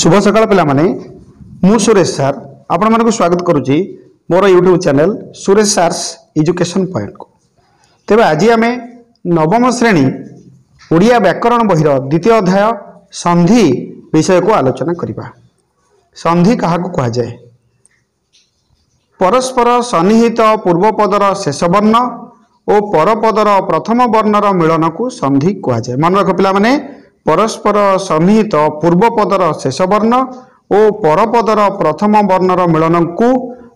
शुभ सकाळ पिलामाने मु सुरेश सर आपण मानक स्वागत करुच्ची मोर YouTube channel Suresh sir's education point को। तेबे आज आम नवम श्रेणी ओडिया व्याकरण बहिर द्वितीय अध्याय संधि विषय को आलोचना करिबा। संधि काहाकु कहा जाए? परस्पर सन्निहित पूर्वपदर शेष वर्ण और परपदर प्रथम वर्णर मिलन को संधि कहा जाए। मन रख पिला माने परस्पर सन्निहित पूर्वपदर शेष वर्ण और परपदर प्रथम वर्णर मिलन को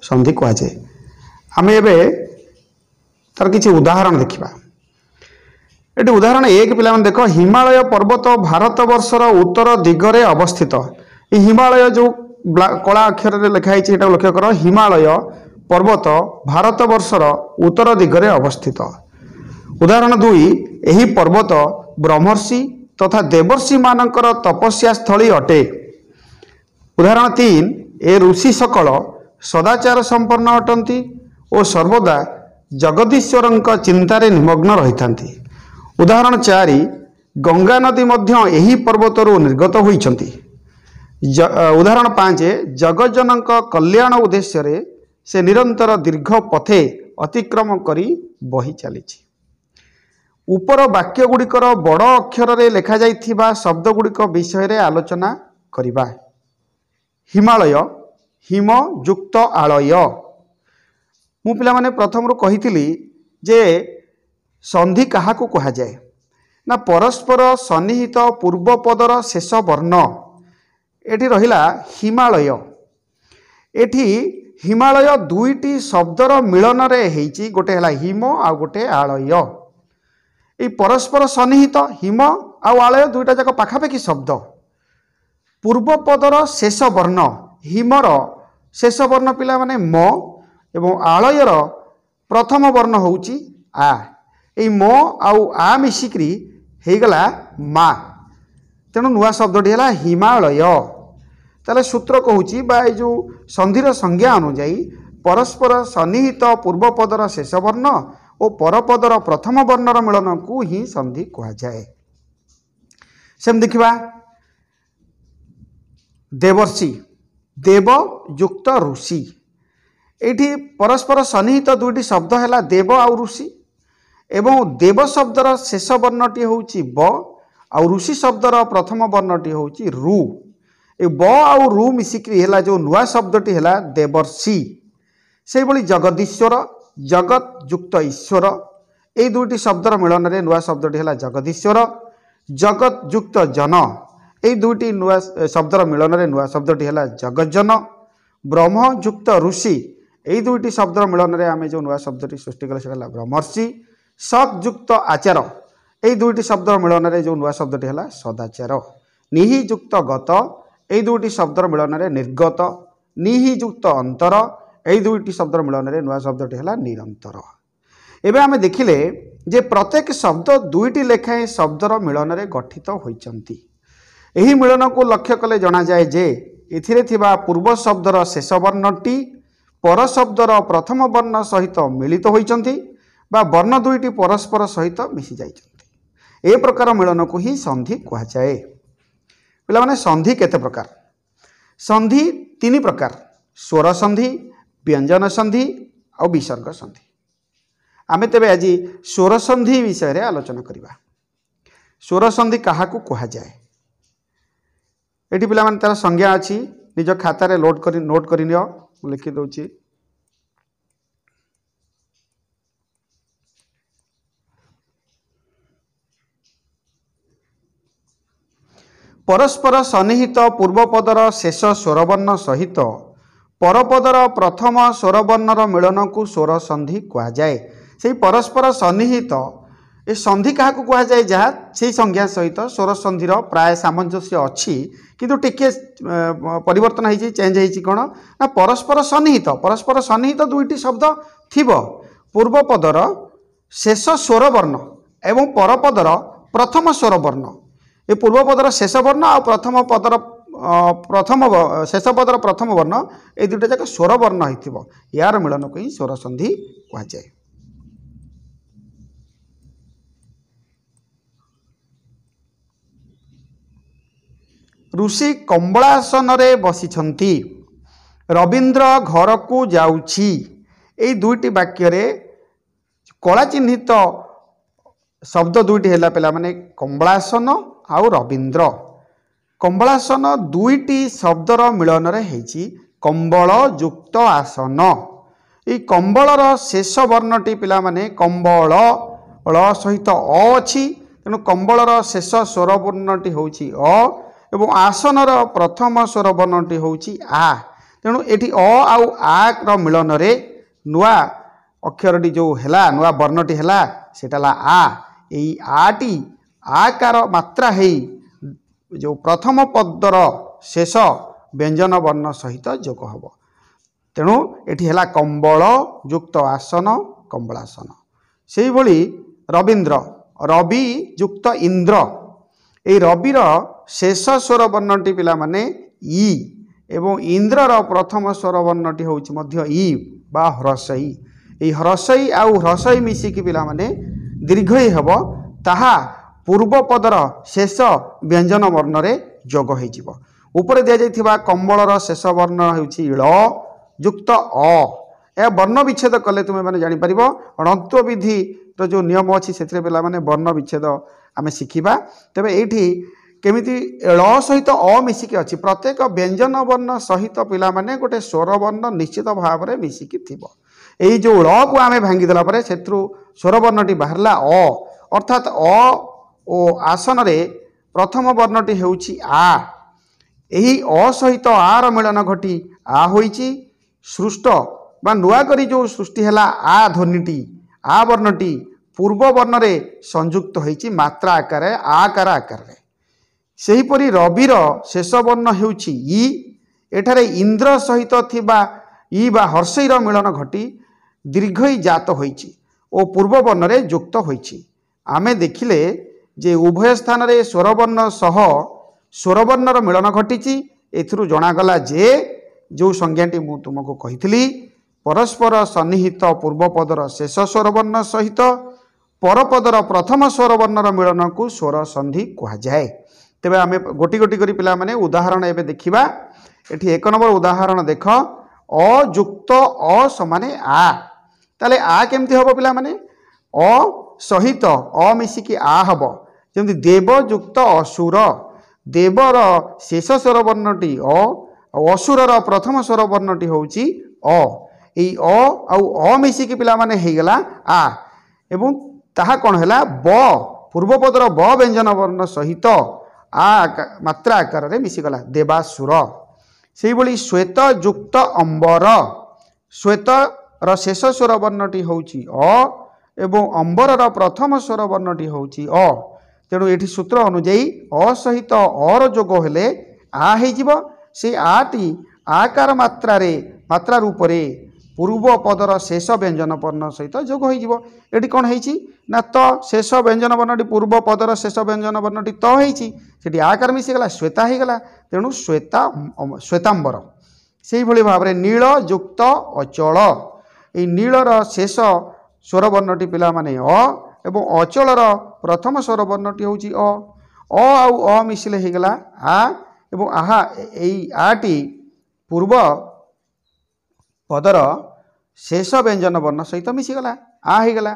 संधि कहा जाए। आम एबे तार किछि उदाहरण देखिबा। एटी उदाहरण एक पिला देख, हिमालय पर्वत भारत वर्षर उत्तर दिगरे अवस्थित। ये हिमालय जो कला अक्षर रे लिखाई एटा लक्ष्य कर, हिमालय पर्वत भारत वर्षर उत्तर दिगरे अवस्थित। उदाहरण दुई, एही पर्वत ब्रह्मर्षि तथा देवर्षि मानकर तपस्या स्थली अटे। उदाहरण तीन, ए ऋषि सकल सदाचार संपन्न अटंती और सर्वदा जगदीश्वरंक चिंतारे निमग्न रहिथांती। उदाहरण चारि, गंगा नदी मध्य एही पर्वतरु निर्गत होइछंती। उदाहरण पांच, जगज्जनक कल्याण उद्देश्य रे से निरंतर दीर्घ पथे अतिक्रम करी बही चलीछि। उपर वाक्य गुड़िकर बड़ अक्षर रे लेखा जाइथिबा शब्द गुड़िक विषय रे आलोचना करिबा। हिमालय हिम युक्त आलय। मु पिला माने प्रथम रो कहिथिली जे संधि काहाकु कहा जाए ना, परस्पर सन्निहित पूर्वपदर शेष वर्ण। एठी रहिला हिमालय। एठी हिमालय दुईटी शब्दर मिलन रे हेइची, गोटे हला हिम आ गोटे आलय। ये परस्पर सन्निहित हिम आउ आलय दुईटा जाक पाखापाखि शब्द। पूर्वपदर शेष वर्ण हिमर शेष वर्ण पिला माने म एवं आलयर प्रथम वर्ण होउची आ। ए म आउ आ मिसिक्री हेगला मा, तेणु नुआ शब्दटी है हिमालय। ताले सूत्र कहूची बा ए जो संधिर संज्ञा अनुजाई परस्पर सन्निहित पूर्वपदर शेष वर्ण और परपदर प्रथम वर्णर मिलन को ही संधि कहा जाए। सेम देखिबा, देवर्षि देव युक्त ऋषि। एठी परस्पर सन्निहित दुईटी शब्द है देव आउ ऋषि एवं देव शब्दर शेष वर्णटी होउची ब आउ ऋषि शब्दर प्रथम वर्णटी होउची रु। ए ब आउ रु मिसिक्री है जो नुआ शब्दटी है देवर्षि। से भली जगदीश्वर जगत युक्त ईश्वर, ये दुईटी शब्दर मिलन रे नुआ शब्दटी है जगदीश्वर। जगत युक्त जन, ये दुईटी नुआ शब्दर मिलन रे नुआ शब्दटी है जगज्जन। ब्रह्म युक्त ऋषि, ये दुईटी शब्दर मिलन रे आमे जो नुआ शब्दटी सृष्टि कले सेटा ब्रह्मर्षि। सत युक्त आचार, ये दुईटी शब्दर मिलन रे जो नुआ शब्दटी है सदाचार। निहि युक्त गत, ये दुईटी शब्दर मिलन रे निर्गत। निहि युक्त अंतर, ये दुईटी शब्दर मिलन रे नुआ शब्दटी है निरंतर। एबे आमे देखिले जे प्रत्येक शब्द दुईटी लेखाएं शब्दर मिलन रे गठित होइचंती। एही मिलन को लक्ष्य कले जना जाए जे एथिरे थिबा पूर्व शब्दर शेष वर्णटी पर शब्दर प्रथम वर्ण सहित मिलित होइचंती बा वर्ण दुईटी परस्पर सहित मिसी जाइचंती। ए प्रकार मिलन को ही संधि कहा जाए। पिला माने संधि केते प्रकार? संधि तीन प्रकार, स्वर संधि, व्यंजन संधि और विसर्ग संधि। आमे तेबे आज स्वर संधि विषय रे आलोचना करिबा। स्वर संधि काहाकु कहा जाए? एठी पिला माने तार संज्ञा अछि, निज खाता रे नोट करि नियो, लिखि दउची। परस्पर सन्निहित पूर्वपदर शेष स्वरवर्ण सहित परपदर प्रथम स्वरवर्णर मिलन को स्वर संधि कहा जाए। से परस्पर सन्निहित ए संधि क्या कहा जाए, जहाँ से संज्ञा सहित स्वर संधिर प्राय सामंजस्य अच्छी, किंतु टिके परिवर्तन होती चेंज होती कौन ना, परस्पर सन्निहित दुईटी शब्द थिब पूर्वपदर शेष स्वरवर्ण एवं परपदर प्रथम स्वरवर्ण। ये पूर्वपदर शेष वर्ण और प्रथम पदर शेष पदर प्रथम वर्ण, ये दुईटा जाक स्वर वर्ण होइथिबो, यार मिलन को ही स्वर संधि कहा जाए। ऋषि कंबलासन रे बसिछंती रवींद्र घर को जाउछि एई दुईटी वाक्य रे कला चिन्हित शब्द दुईटी हैला पिला माने कंबलासन आउ रवींद्र। कंबलासन दुईटी शब्दर मिलन रे हेछि कंबल युक्त आसन। ये कंबलर शेष वर्णटी पिला माने कंबल ळ सहित अ अछि तेणु कंबलर शेष स्वर वर्णटी होछि अ एवं आसनर प्रथम स्वर वर्णटी होछि आ। तेणु एठी अ आउ आ र मिलन रे नुआ अक्षरटी जो हैला नुआ वर्णटी हैला सेटा ला आ। एई आटी आकार मात्रा हेई जो प्रथम पदर शेष व्यंजन वर्ण सहित जोग हब। तेणु एठी हैला कंबल युक्त आसन कंबलासन। सेही भली रवींद्र रवि युक्त इंद्र ए रविर शेष स्वर वर्णटी पिला माने ई एवं इंद्रर प्रथम स्वर वर्णटी होउछि मध्य ई बा ह्रस्वई। ए ह्रस्वई आउ ह्रस्वई मिसिकी पिला माने दीर्घई हब ताहा पूर्व पदर शेष व्यंजन वर्ण रे जोग होइजिवो। ऊपर दिया जाइथिबा कंबलर शेष वर्ण होउछि ळ युक्त अ। ए वर्ण विच्छेद कले तुमे माने जानि परिबो अणत्व विधि रो जो नियम अछि सेथरे पिला माने वर्ण विच्छेद आमे शिखिबा। तबे एठी केमिति ळ सहित अ मिसिकी अछि प्रत्येक व्यंजन वर्ण सहित पिला माने गोटे स्वर वर्ण निश्चित भाव रे मिसिकी थिबो। एई जो ळ को आमे भांगी देला परे सेत्रु स्वर वर्णटी बाहरला अ अर्थात अ ओ आसन रे प्रथम वर्णटी हेउछि आ। एही अ सहित आ र मिलन घटी आ होइछि सृष्ट बा नुआ करी जो सृष्टि हैला आ ध्वनिटी आ वर्णटी पूर्व वर्ण रे संयुक्त होइछि मात्रा आकार आकार आकार रे। सेही परी रविर शेष वर्ण हेउछि ई एठारे इंद्र सहित थिबा ई बा हर्षई र मिलन घटी दीर्घई जात होइछि ओ पूर्व वर्ण रे युक्त होइछि। आमे देखिले जे उभय स्थान रे स्वरवर्ण सह स्वरवर्णर मिलन घटिछि। एथिरु जणागला जे जो संज्ञाटी मु तुमको कहिथिली परस्पर सन्निहित पूर्व पदर शेष स्वरवर्ण सहित परपदर प्रथम स्वरवर्णर मिलन को स्वर संधि कहा जाए। तेबे आमे गोटी गोटी करी पिला माने उदाहरण एबे देखिबा। एठी एक नंबर उदाहरण देख अ युक्त अ समाने आ। ताले आ केमती हबो पिला माने अ सहित अ मिसिकी आ हबो। जेमति देव युक्त असुर देवर शेष स्वर वर्णटी अ असुरर प्रथम स्वर वर्णटी होउछि अ। एई अ आउ अ मिसिकी पिला माने हे गेला आ एवं ताहा कोन हैला ब पूर्व पदर ब व्यंजन वर्ण सहित आ मात्रा आकार रे मिसी गला देवासुर। सेही भली श्वेत युक्त अंबर श्वेत र शेष स्वर वर्णटी होउछि अ एवं अंबर र प्रथम स्वर वर्णटी होउछि अ। तेणु एठी सूत्र अनुଯାयी अ सहित अ र जोग हेले आ हेजिबो। से आटी आकार मात्रा रे मात्रा रूप रे पूर्व पदर शेष व्यंजन वर्ण सहित जोग होइजिबो। एठी कोन हेछि ना त शेष व्यंजन वर्णटी पूर्व पदर शेष व्यंजन वर्णटी त हेछि सेठी आकार मिसी गला श्वेता हे गला। तेणु श्वेता श्वेतांबर। सेही भली भाव रे नील युक्त अचल ए नीलर शेष स्वर वर्णटी पिला माने अ एवं अचलर प्रथम स्वर वर्णटी होउछि अ। अ आउ अ मिसिले हे गला आ एवं आहा एई आटी पूर्व पदर शेष व्यंजन वर्ण सहित मिसी गला आ हे गला।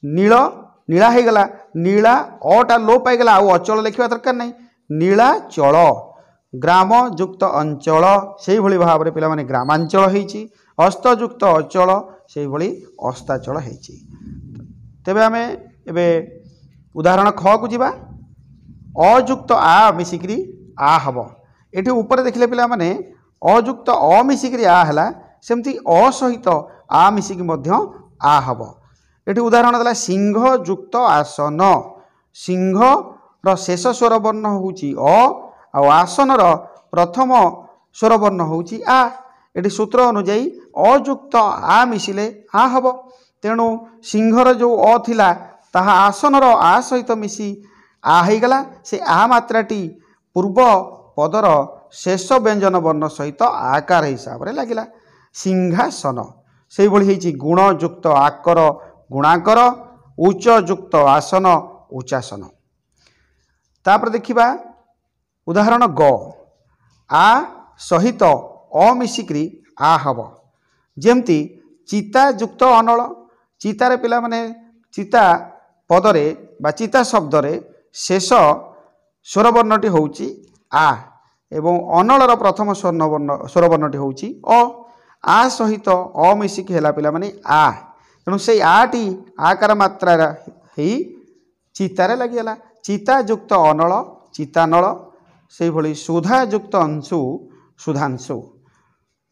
नील नीला हे गला नीला अटा लो पाई गला आउ अचल लिखिबा दरकार नै नीला चल। ग्राम युक्त अंचल सेही भली भाव रे पिला माने ग्रामांचल हेछि। हस्त युक्त अचल सेही भली अस्ताचल हेछि। तेबे आमे एबे उदाहरण ख को जिबा। अयुक्त आ मिसिकरी आ हबो। एठी ऊपर देखिले पिला माने अयुक्त अ मिसिकरी आ हला सेमती अ सहित आ मिसिकी मध्य आ हबो। एठी उदाहरण दला सिंह युक्त आसन सिंह र शेष स्वर वर्ण होउछि अ आ आसन र प्रथम स्वर वर्ण होउछि आ। एठी सूत्र अनुଯାयी अयुक्त आ मिसिले आ हबो। तेणु सिंहर जो अ थिला ताहा आसनर आ सहित मिसी आ हे गला। से आ मात्राटी पूर्व पदर शेष व्यंजन वर्ण सहित आकार हिसाब रे लागिला सिंहासन। सेही भली हेछि गुण युक्त आकर गुणाकर उच्च युक्त आसन उच्चासन। तापर देखिबा उदाहरण ग आ सहित अ मिसिक्री आ हब जेमती चिता युक्त अनल चितार पिला माने चिता पदरे बा चिता शब्दरे शेष स्वरवर्णटी होउची आ एवं अनलर प्रथम स्वरवर्णटी होउची अ आ सहित अ मिसिकी हेला पिला माने आ तेणु से आटी आकार मात्रा ही चितारे लगिगला चिता युक्त अनल चितानल से भली सुधा युक्त अंशु सुधांशु।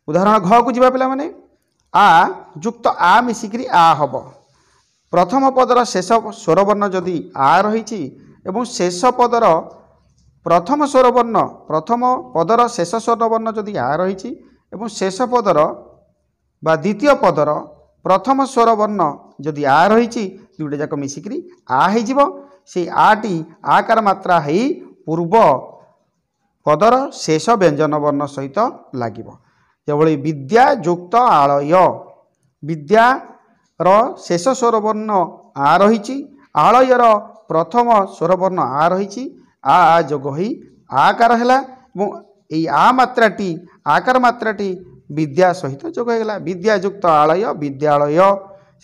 उदाहरण घ को जीवा पिला माने आ युक्त आ मिसिकी आ हब प्रथम पदर शेष स्वरवर्ण जदि आ रही एवं शेष पदर प्रथम स्वरवर्ण प्रथम पदर शेष स्वरवर्ण जदि आ रही एवं शेष पदर बा द्वितीय पदर प्रथम स्वरवर्ण जदि आ रही दुईटा जाक मिसिकी आ से आटी आकार मात्रा है पूर्व पदर शेष व्यंजन वर्ण सहित लगे जबली विद्या युक्त आलय विद्या शेष स्वरवर्ण आ रही आलयर प्रथम स्वरवर्ण आ रही आ जोग हो आकार है आ मात्राटी आकार मात्राटी विद्या सहित जोग होगा विद्या युक्त आलय विद्यालय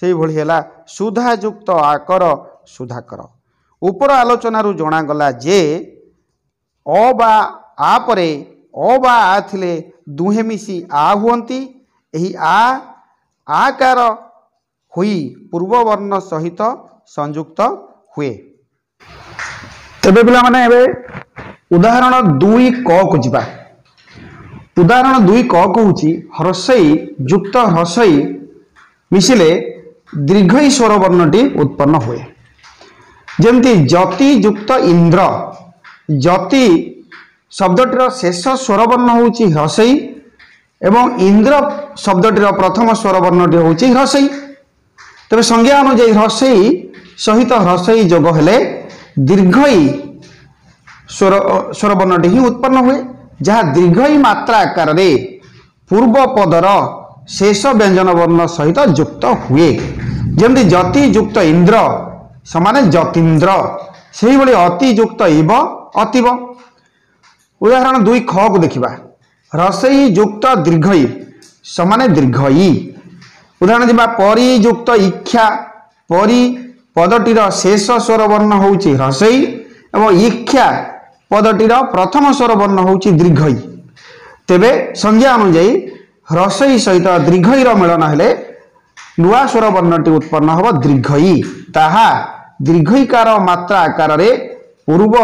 से भली है सुधा युक्त आकर सुधाकर। ऊपर आलोचनारू जनागला जे अ बा आ परे अ बा आ थिले दुहे मिसी आ हुअंती एही आ आकार हुई पूर्व वर्ण सहित संयुक्त हुए। तेबे पिला माने एबे उदाहरण 2 क को जिबा उदाहरण 2 क को होची ह्रस्वई युक्त ह्रस्वई मिसिले दीर्घई स्वर वर्णटी उत्पन्न हुए जेमती जति युक्त इंद्र जति शब्दटीर शेष स्वरवर्ण होची ह्रस्वई एवं इंद्र शब्दटीर प्रथम स्वरवर्णटी होची ह्रस्वई तबे संज्ञा अनुଯାयी ह्रस्वई सहित ह्रस्वई जोग हेले दीर्घई स्वरवर्णटी ही उत्पन्न हुए जहाँ दीर्घई मात्रा आकार रे पूर्व पदर शेष व्यंजन वर्ण सहित युक्त हुए जमती जति युक्त इंद्र समान जतीन्द्र से भली अति युक्त इव अतीव। उदाहरण 2 ख को देखिबा ह्रस्वई युक्त दीर्घई समान दीर्घई। उदाहरण दिबा परि युक्त इच्छा परि पदटीर शेष स्वरवर्ण होउची ह्रस्वई एवं इच्छा पदटीर प्रथम स्वरवर्ण होउची दीर्घई तेबे संज्ञा अनुଯାयी ह्रस्वई सहित दीर्घईर मिलन हेले नुआ स्वरवर्णटी उत्पन्न हब दीर्घई ताहा दीर्घईकार मात्रा आकार रे पूर्व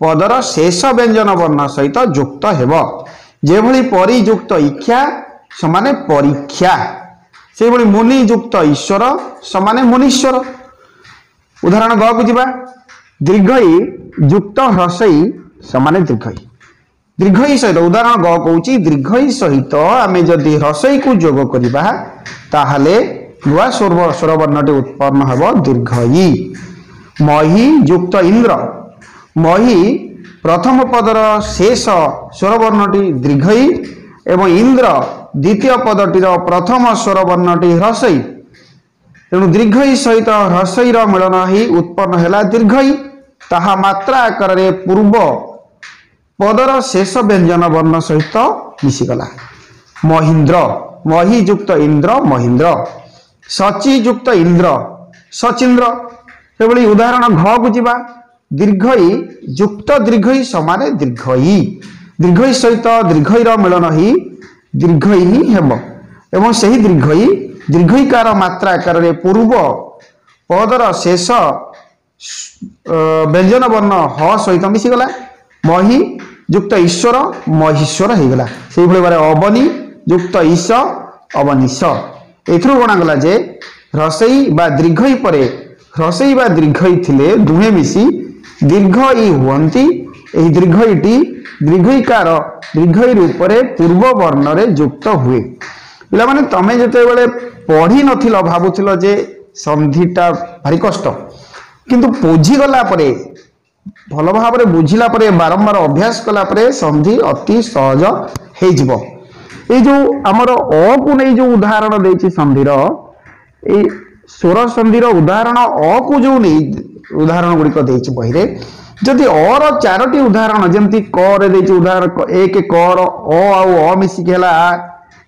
पदर शेष व्यंजन वर्ण सहित युक्त हेब जेभली परि युक्त इच्छा समान परीक्षा से भली मुनि युक्त ईश्वर समान मुनीश्वर। उदाहरण ग को जिबा दीर्घई युक्त ह्रस्वई समान दीर्घई दीर्घई सहित उदाहरण ग कहूची दीर्घई सहित आमे जदि ह्रस्वई को जोग करिबा ताहाले नुआ स्वरवर्णटी उत्पन्न हेब दीर्घई। मही युक्त इंद्र मही प्रथम पदर शेष स्वरवर्णटी दीर्घई एवं इंद्र द्वितीय पदटीर प्रथम स्वरवर्णटी ह्रस्वई तेणु दीर्घई सहित ह्रस्वईर मिलन ही उत्पन्न हेला दीर्घई ताहा मात्रा आकार रे पूर्व पदर शेष व्यंजन वर्ण सहित मिशीगला। महींद्र मही युक्त इंद्र महींद्र सची युक्त इंद्र सचिंद्र से भली उदाहरण घ को जिबा दीर्घई युक्त दीर्घई समान दीर्घई दीर्घई सहित दीर्घईर मिलन ही दीर्घई ही हेब एवं सही दीर्घई दीर्घईकार मात्रा आकार रे पूर्व पदर शेष व्यंजन वर्ण ह सहित मिशीगला। मही युक्त ईश्वर महीश्वर हो गला से भाई अवनी युक्त ईश अवनीश एथुरु गणागला जे ह्रस्वई बा दीर्घई परे ह्रस्वई बा दीर्घई थिले दुहे मिसी दीर्घई हुअंती एही दीर्घईटी दीर्घईकार दीर्घई रूपरे पूर्व वर्ण रे युक्त हुए। पिला माने तमे जते बेले पढ़ी नथिलो भाबुथिलो जे संधिटा भारी कष्ट किंतु बुझी गला परे भल भाव में बुझिला परे बारंबार अभ्यास कला परे संधि अति सहज हे जिवो। ए जो हमर अ को नै जो उदाहरण देछि संधिर ए स्वर संधिर उदाहरण अ को जो नै उदाहरण गुडी को देछि बहिरे जदि अर चारोटी उदाहरण जमती क रे देछि उदाहरण एक क र अ आउ अ मिसिक हैला आ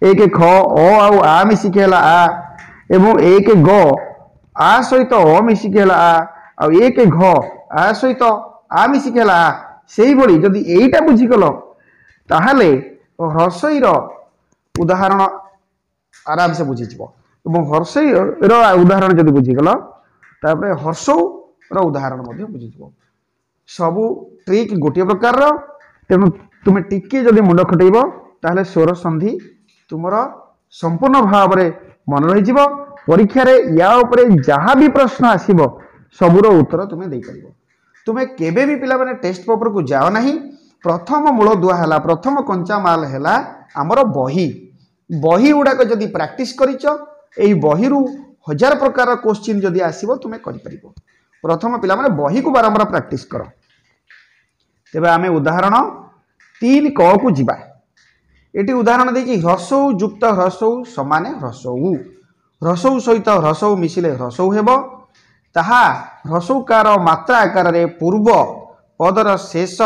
एक ख अ आउ आ मिसिक हैला आ एवं एक ग आ सहित अ मिसिक हैला आ आउ एक घ आ सहित आ मिसिक हैला आ सेही भली जदि एइटा बुझी गलो ताहाले हर्षई रो उदाहरण आराम से बुझी जिवो एवं हर्षई रो उदाहरण जदि बुझी गलो तापरे हर्षौ रो उदाहरण मध्ये बुझी जिवो सबू ट्रिक गोटे प्रकार तेणु तुम्हें टिके जदि मुंड खटेब ताहले स्वर संधि तुमर संपूर्ण भाव में मन रही परीक्षा रे या उपरे जहाँ भी प्रश्न आसीबो सबूर उत्तर तुम्हें दे पारिबो तुम्हें केबे भी पिला माने टेस्ट पेपर को जाओ नहीं प्रथम मूल दुआ है प्रथम कंचा माल है आमर बही बही गुड़ाक जदि प्रैक्टिस करिच एई बही रु हजार प्रकार क्वेश्चन जदि आसीबो तुम्हें करि परिबो प्रथम पिला माने बही को बारंबार प्रैक्टिस करो तेबे आमे उदाहरण 3 क को जिबा एटी उदाहरण देछि ह्रस्व युक्त ह्रस्व समाने ह्रस्व ह्रस्व सहित ह्रस्व मिसिले ह्रस्व हेबो ताहा ह्रस्वकार मात्रा आकार रे पूर्व पदर शेष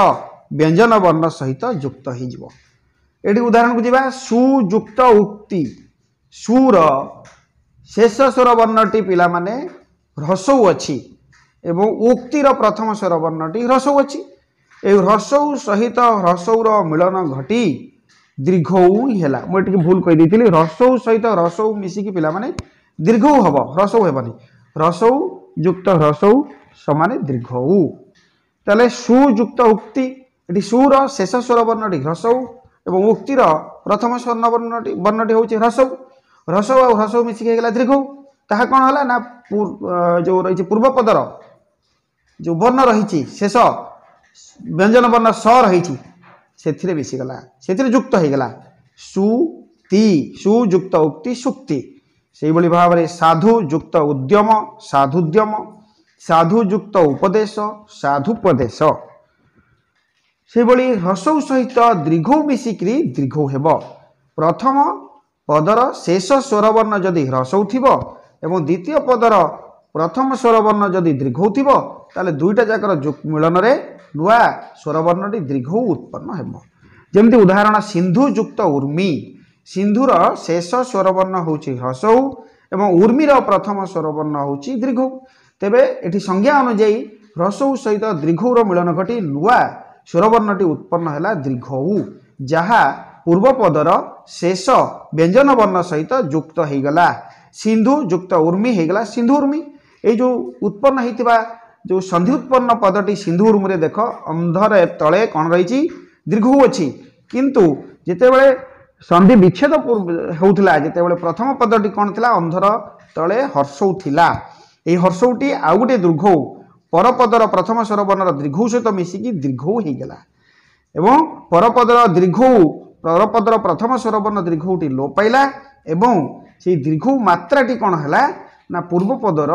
व्यंजन वर्ण सहित युक्त हो जिवो एटी उदाहरण को जिबा सुयुक्त उक्ति सुर शेष स्वर वर्णटी पिला माने ह्रस्व अछि एवं उक्तिर प्रथम स्वर वर्णटी ह्रस्व अछि ए ह्रस्व सहित ह्रस्वर मिलन घटी दीर्घ हैला मुझे भूल कही देती ह्रस्व सहित ह्रस्व मिसिकी पिला माने दीर्घ हम ह्रस्व हेबनी ह्रस्व युक्त ह्रस्व समान दीर्घ ताले सुयुक्त उक्ति ये सुर शेष स्वर वर्णटी ह्रस्व एवं उक्तिर प्रथम स्वर वर्णटी हूँ ह्रस्व ह्रस्व और ह्रस्व मिसिकी गला दीर्घ ताहा कौन है ना जो रही पूर्व पदर जो वर्ण रही शेष व्यंजन वर्ण स रही से मिसीगला से युक्त होगला सुति सुयुक्त उक्ति सुक्ति से भाव में साधु युक्त उद्यम साधुद्यम साधु युक्त उपदेश साधुपदेश से ह्रस्व सहित दीर्घ मिसिक दीर्घ हेब प्रथम पदर शेष स्वर वर्ण जदि ह्रस्व थिबो एवं द्वितीय पदर प्रथम स्वर वर्ण जदि दीर्घ थिबो ताले दुईटा जाकर मिलन रे नुआ स्वर वर्णटी दीर्घ उत्पन्न हेब जमती उदाहरण सिंधु युक्त उर्मी सिंधुर शेष स्वर वर्ण होची ह्रस्व एवं उर्मीर प्रथम स्वर वर्ण होची दीर्घ तेबे एठी संज्ञा अनुଯାयी ह्रस्व सहित दीर्घर मिलन घटी नुआ स्वर वर्णटी उत्पन्न हैला दीर्घ जहा पूर्व पदर शेष व्यंजन वर्ण सहित युक्त होगला सिंधु युक्त उर्मी होगला सिंधु उर्मी ये जो उत्पन्न होइतिबा जो संधि उत्पन्न पदटी सिंधु उर्मी रे देख अंधर तले कौन रही दीर्घ अच्छी किंतु जितेबले संधि विच्छेद होउथिला जितेबले प्रथम पदटी कौन थिला अंधर तले हर्षौ थिला ए हर्षौटी आउ गोटे दीर्घ परपदर प्रथम स्वर वर्णर दीर्घ सहित मिसिकी दीर्घ होगला एवं परपदर दीर्घ परपदर प्रथम स्वर वर्ण दीर्घटी लोप पाइला एवं से दीर्घ मात्राटी कौन है ना पूर्व पदर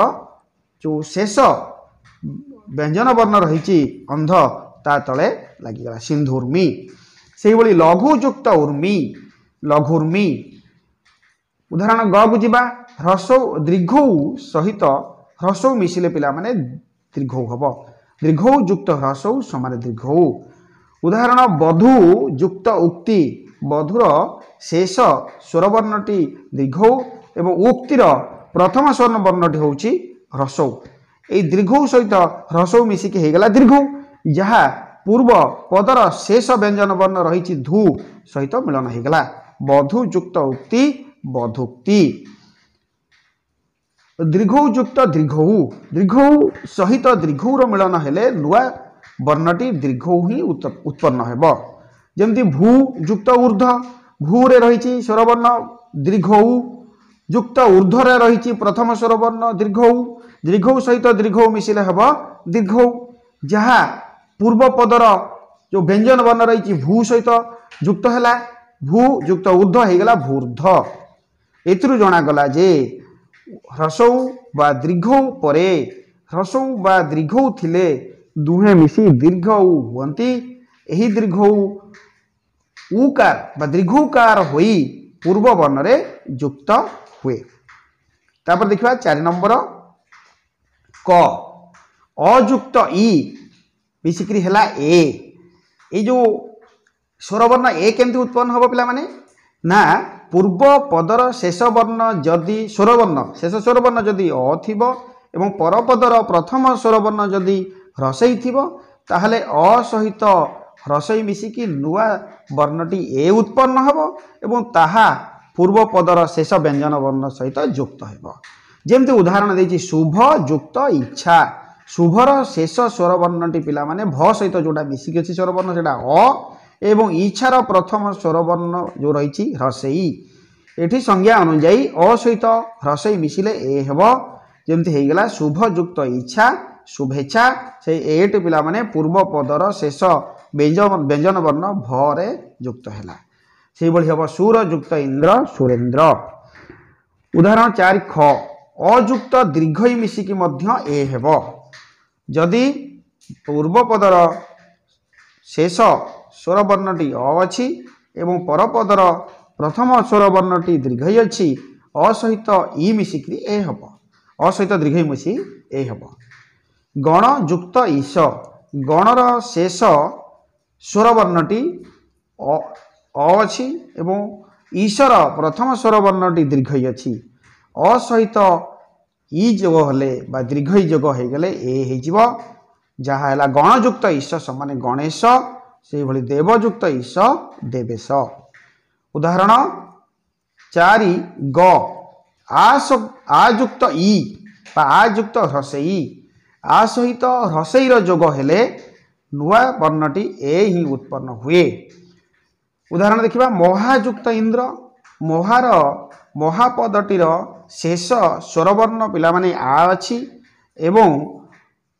जो शेष व्यंजन वर्ण रही अंध ता तले लगिगला सिंधुर्मी से लघु युक्त उर्मी लघुर्मी उदाहरण ग को जिबा ह्रस्व दीर्घ सहित ह्रस्व मिसिले पिला माने दीर्घ हम दीर्घ युक्त ह्रस्व समान दीर्घ उदाहरण बधु युक्त उक्ति बधुर शेष स्वर वर्णटी दीर्घ एवं उक्तिर प्रथम स्वर वर्णटी होची ह्रस्व ए दीर्घ सहित ह्रस्व मिसिकी होगला दीर्घ जहाँ पूर्व पदर शेष व्यंजन वर्ण रही धू सहित मिलन होगला बधु युक्त उक्ति बधुक्ति दीर्घ युक्त दीर्घ दीर्घ सहित दीर्घर मिलन हेले नुआ वर्णटी दीर्घ ही उत्पन्न हेब जमती भू युक्त ऊर्ध भू रे रही स्वर वर्ण दीर्घ युक्त ऊर्ध्व रही प्रथम स्वर वर्ण दीर्घ दीर्घ सहित दीर्घ मिसिले हेब दीर्घ जहाँ पूर्व पदर जो व्यंजन वर्ण रही भू सहित युक्त है भू युक्त ऊर्ध्व होगला भूर्ध एथिरु जणागला जे ह्रस्व बा दीर्घ परे ह्रस्व बा दीर्घ थिले दुहे मिसी दीर्घ हुअंती एही दीर्घ उकार बा दीर्घकार होई पूर्व वर्ण रे युक्त हुए तापर देखिबा 4 नंबर क अयुक्त ई मिसिकी है ए ये जो स्वरवर्ण ए केमती उत्पन्न हम पे ना पूर्व पदर शेष वर्ण जदि स्वरवर्ण शेष स्वरवर्ण जदि अ थिबो एवं परपदर प्रथम स्वरवर्ण जदि ह्रसई थिबो ताहले अ सहित ह्रसई मिसिकी नुआ वर्णटी ए उत्पन्न हबो एवं ताहा पूर्व पदर शेष व्यंजन वर्ण सहित युक्त हेबो। जेमती उदाहरण देछि शुभ युक्त इच्छा शुभर शेष स्वरवर्णटी पिला माने भ सहित जोटा मिसिकी अछि स्वरवर्ण सेटा अ एवं इच्छार प्रथम स्वरवर्ण जो रही ह्रसई एठी संज्ञा अनुजाई अ सहित ह्रसई मिसिले ए हेबो। जेमती हेगला शुभ युक्त इच्छा शुभेच्छा से एट पिला माने पूर्व पदर शेष व्यंजन वर्ण भरे युक्त हैला से भली हेबो सुर युक्त इंद्र सुरेंद्र। उदाहरण 4 ख अयुक्त दीर्घई मिसिकी मध्य ए हेबो जदि पूर्व पदर शेष स्वरवर्णटी अ अछि एवं परपदर प्रथम स्वरवर्णटी दीर्घई अछि अ सहित ई मिसिकी ए हेबो अ सहित दीर्घई मिसी ए हेबो। गण युक्त ईश गणर शेष स्वरवर्णटी अ अछि एवं ईशर प्रथम स्वरवर्णटी दीर्घई अछि अ सहित ई जोग हेले बा दीर्घई जोग हो गले ए हेजिबो जहा हैला गणयुक्त ईश समान गणेश से भली देवयुक्त ईश देवेश। उदाहरण 4 ग आयुक्त ई बा आयुक्त ह्रसई आ सहित ह्रसईर जोग हेले नुआ वर्णटी ए ही उत्पन्न हुए। उदाहरण देखिबा महायुक्त इंद्र महार महापदटीर शेष स्वरवर्ण पिला माने आ अछि एवं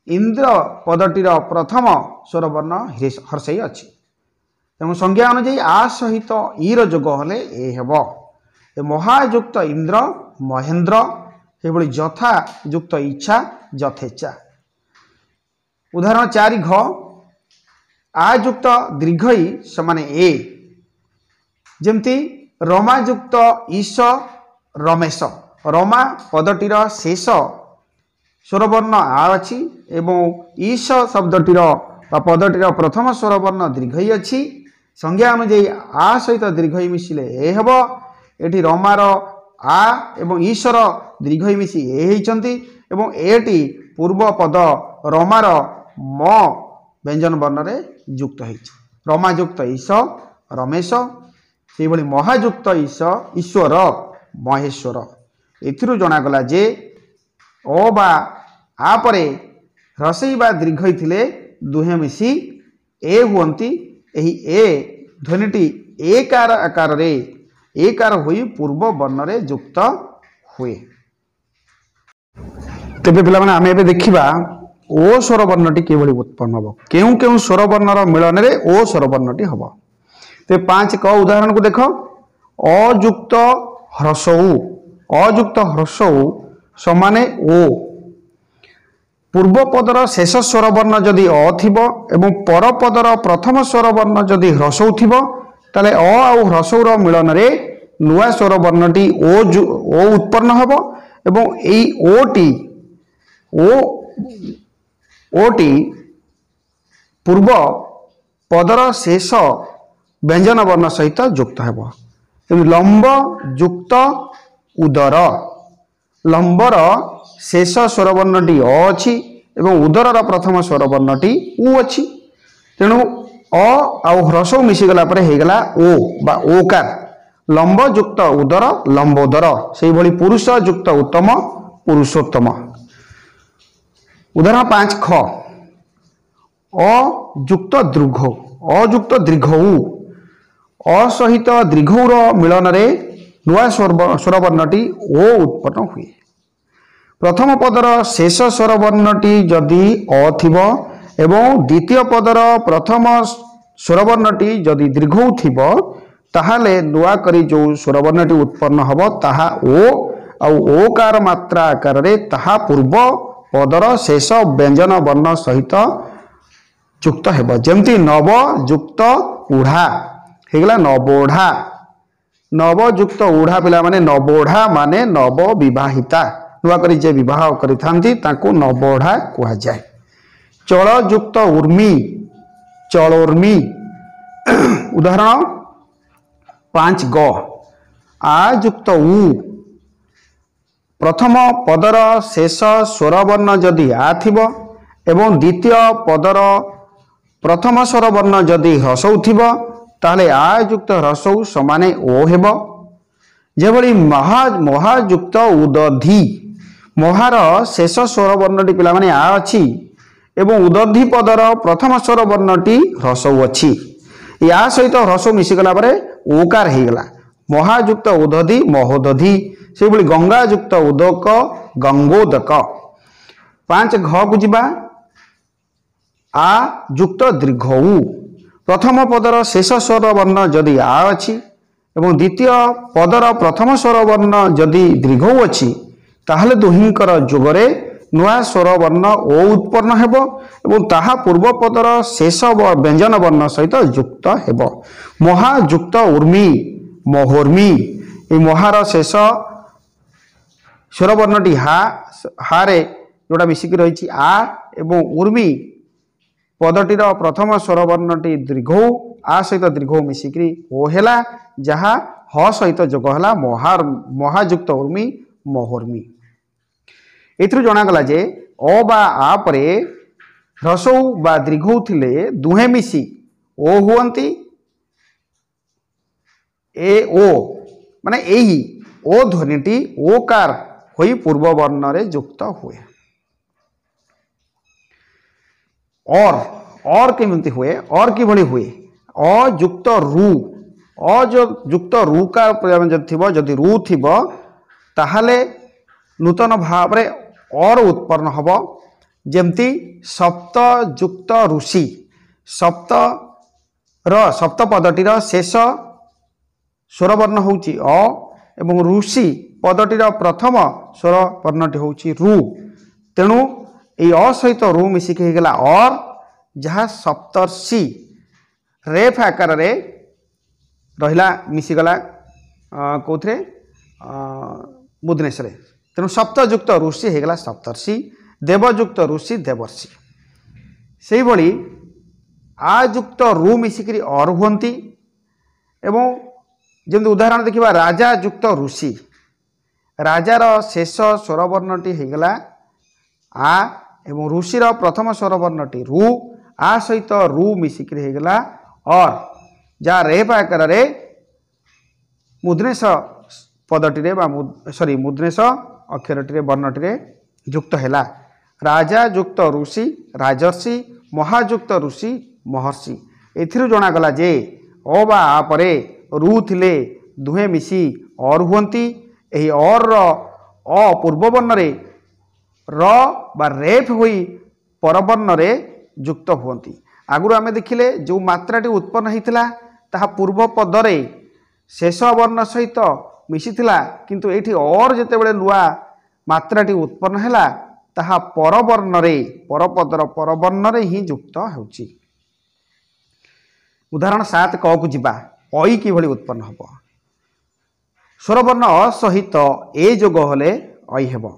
इंद्र पदटीर प्रथम स्वरवर्ण ह्रसई अछि तेणु संज्ञा अनुजाई आ सहित ईर जोग हेले ए हेबो। महायुक्त इंद्र महेंद्र से भली जथा युक्त इच्छा जथेच्छा। उदाहरण 4 घ आयुक्त दीर्घई समान ए जेमती रमायुक्त ईश रमेश रमा पदटीर शेष स्वरवर्ण आ अछि एवं ईश शब्दटीर पदटीर प्रथम स्वरवर्ण दीर्घई अछि संज्ञा अनुजाई आ सहित दीर्घई मिसिले ए हेबो। एठी रमार आ एवं ईश्वर दीर्घई मिसी ए हेइचंती एवं एटी पूर्व पद रमार म व्यंजन वर्ण रे युक्त हेइछ रमायुक्त ईश रमेश से भली महायुक्त ईश ईश्वर महेश्वर। एथिरु जणा गला जे ओ बा आ परे ह्रसई बा दीर्घई थिले दुहे मिसी ए हुअंती एही ए ध्वनिटी एकार आकार रे एकार होई पूर्व वर्ण रे युक्त हुए। तेबे पिला माने आमे एबे देखिबा ओ स्वर वर्णटी केवली उत्पन्न हबो केउ केउ स्वर वर्णर मिलन रे ओ स्वर वर्णटी हबो। ते 5 क उदाहरण को देखो अयुक्त ह्रसौ अयुक्त ह्रसौ समाने ओ पूर्व पदर शेष स्वर वर्ण जदि अ थिबो एवं पर पदर प्रथम स्वर वर्ण जदि ह्रसौ थिबो ताले अ आउ ह्रसौर मिलन रे नुआ स्वर वर्णटी ओ उत्पन्न हबो एवं एई ओटी पूर्व पदर शेष व्यंजन वर्ण सहित युक्त हेबो। लंब युक्त उदर लंबर शेष स्वर वर्णटी अ अछि एवं उदरर प्रथम स्वर वर्णटी उ अछि तेणु अ आउ ह्रसौ मिसी गला परे हे गला ओ बा ओकार लंब युक्त उदर लंबोदर सेहि भली पुरुष युक्त उत्तम पुरुषोत्तम। उदाहरण 5 ख अयुक्त दीर्घ अयुक्त दीर्घौ असहित दीर्घौर मिलन रे नुआ स्वर वर्णटी ओ उत्पन्न हुए। प्रथम पदर शेष स्वर वर्णटी जदि अ थिबो एवं द्वितीय पदर प्रथम स्वर वर्णटी जदि दीर्घौ थिबो ताहाले नुआ करी जो स्वर वर्णटी उत्पन्न हबो ताहा ओ आउ ओकार मात्रा आकार रे ताहा पूर्व पदर शेष व्यंजन वर्ण सहित युक्त हेबो। जेमती नव युक्त उढ़ा हेगला नवोढ़ा नव युक्त उढ़ा पिला माने नवोढ़ा माने नव विवाहिता नुआ करी जे विवाह करिथांती ताको नवोढ़ा कुहा जाय। चल युक्त उर्मी चलोर्मी। उदाहरण 5 ग आ युक्त उ प्रथम पदर शेष स्वर वर्ण जदि आ थिबो एवं द्वितीय पदर प्रथम स्वर वर्ण जदि ह्रस्व थिबो ताले आ युक्त ह्रस्व समाने ओ हेबो। जेभली महायुक्त उदधि महार शेष स्वर वर्णटी पिला माने आ अछि एवं उदधि पदर प्रथम स्वर वर्णटी ह्रस्व अछि। या सहित ह्रस्व मिसिगला परे ओकार हेगला महायुक्त उदधि महोदधि। से भली गंगा युक्त उदक गंगोदक। 5 घ को जिबा आ युक्त दीर्घ उ प्रथम पदर शेष स्वर वर्ण जदि आ अछि एवं द्वितीय पदर प्रथम स्वर वर्ण जदि दीर्घ उ अछि ताहले दुहिंकर जोगरे नुआ स्वर वर्ण ओ उत्पन्न हेबो एवं ताहा पूर्व पदर शेष व्यंजन वर्ण सहित युक्त हेबो। महायुक्त उर्मी महोर्मी। ए महार शेष स्वर वर्णटी हा रे जोटा मिसिक रही आ एवं उर्मी पदटीर प्रथम स्वर वर्णटी दीर्घ आ सहित दीर्घ मिसिक ओ हेला जहा ह सहित जोग हेला महायुक्त उर्मी महोर्मी। एथुर जणागला जे अ बा आ परे ह्रस्व बा दीर्घ थिले दुहे मिसी ओ हुअंती। ए ओ माने एही ओ ध्वनिटी ओकार होई पूर्व वर्ण रे युक्त हुए। और केमिति हुए और कि भली हुए अ युक्त रु अ जो युक्त रु का जदि थिबो जदि रु थिबो ताहाले नूतन भाव रे और उत्पन्न हबो। जेमति सप्त युक्त ऋषि सप्त पदटीर शेष स्वर वर्ण होउची अ एवं ऋषि पदटीर प्रथम स्वर वर्णटी होउची रु। तेणु ए अ सहित रु मिसिक हेगला और जहा सप्तर्षि रेफ आकार रे रहिला मिसिगला कोथरे मुद्रेश रे। तेणु सप्त युक्त ऋषि हेगला सप्तर्षि देवयुक्त ऋषि देवर्षि। सेही भली आ युक्त रु मिसिकरी और हुअंती एवं जेमति उदाहरण देखिबा राजा युक्त ऋषि राजार शेष स्वर वर्णटी हेगला आ एवं ऋषिर प्रथम स्वर वर्णटी रु आ सहित रु मिसिकरी हेगला और जा रेफ आकार रे मुद्रेश पदटी रे बा सॉरी मुद्रेश अक्षरटी रे वर्णटी रे युक्त हेला। राजा युक्त ऋषि राजर्षि महायुक्त ऋषि महर्षि। एथिरु जणा गला जे अ बा आ परे रु थिले दुहे मिसी और हुअंती। एही और अ पूर्व वर्ण रे र बा रेफ होई परवर्ण रे युक्त हुअंती। आगुरु आमे देखिले जो मात्राटी उत्पन्न हेतिला ताहा पूर्व पदरे शेष वर्ण सहित मिसिथिला किंतु एठी और जेतेबेले नुआ मात्राटी उत्पन्न हेला ताहा परवर्ण रे परपदर परवर्ण रे ही युक्त हेउची। उदाहरण 7 क को जिबा अई कि भली उत्पन्न हबो। स्वरवर्ण अ सहित ए जोग हले अई हेबो।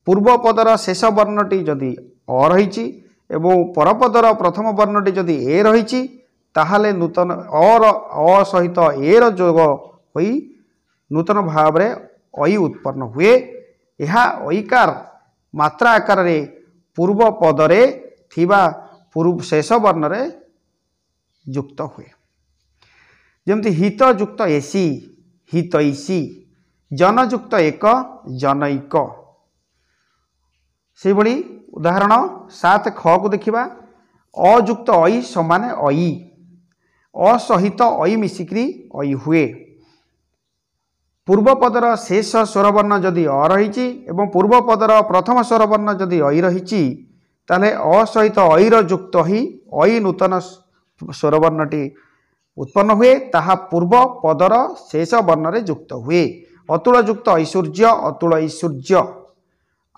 पूर्व पदर शेष वर्णटी जदि अ रहिछि एवं परपदर प्रथम वर्णटी जदि ए रहिछि ताहाले नूतन अ सहित ए र जोग होई नूतन भाव रे अई उत्पन्न हुए। यह अईकार मात्रा आकार रे पूर्व पदरे थिबा पूर्व शेष वर्ण रे युक्त हुए। जेमति हित युक्त एसी हितैषी जनयुक्त एक जनैक। से भली उदाहरण 7 ख को देखिबा अयुक्त अई समान अई असहित अई मिसिक्री अई हुए। पूर्व पदर शेष स्वर वर्ण जदि अ रहिछि एवं पूर्व पदर प्रथम स्वर वर्ण जदि अई रहिछि ताले असहित अईर युक्त ही अई नूतन स्वर वर्णटी उत्पन्न हुए ताहा पूर्व पदर शेष वर्ण रे युक्त हुए। अतुल युक्त ऐश्वर्य अतुल ऐश्वर्य।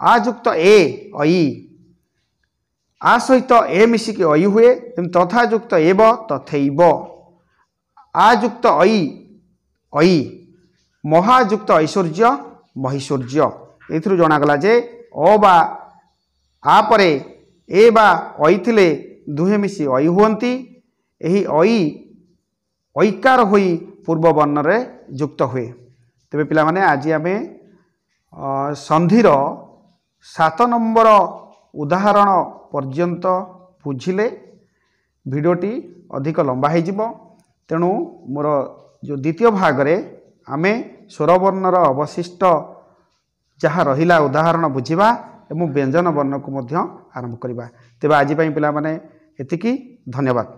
आयुक्त ए अई आ सहित ए मिसिक अई हुए तथा युक्त एव तथैव। आयुक्त अई अई महायुक्त ऐश्वर्य महिश्वर्य। एथिरु जणागला जे अ बा आ परे ଏ ବା ଐ ଥିଲେ ଦୁହେଁ ମିଶି ଐ ହୁଅନ୍ତି। ଏହି ଐ ଐକାର ହୋଇ ପୂର୍ବ ବର୍ଣ୍ଣରେ ଯୁକ୍ତ ହୁଏ। ତେବେ ପିଲାମାନେ ଆଜି ଆମେ ସନ୍ଧିର 7 ନମ୍ବର ଉଦାହରଣ ପର୍ଯ୍ୟନ୍ତ ବୁଝିଲେ। ଭିଡ଼ିଓଟି ଅଧିକ ଲମ୍ବା ହୋଇଯିବ, ତେଣୁ ମୋର ଯେଉଁ ଦ୍ୱିତୀୟ ଭାଗରେ ଆମେ ସ୍ୱରବର୍ଣ୍ଣର ଅବଶିଷ୍ଟ ଯାହା ରହିଲା ଉଦାହରଣ ବୁଝିବା ଏବଂ ବ୍ୟଞ୍ଜନ ବର୍ଣ୍ଣକୁ ମଧ୍ୟ ଆରମ୍ଭ କରିବା। ତେବେ ଆଜି ପାଇଁ ପିଲାମାନେ ଏତିକି। ଧନ୍ୟବାଦ।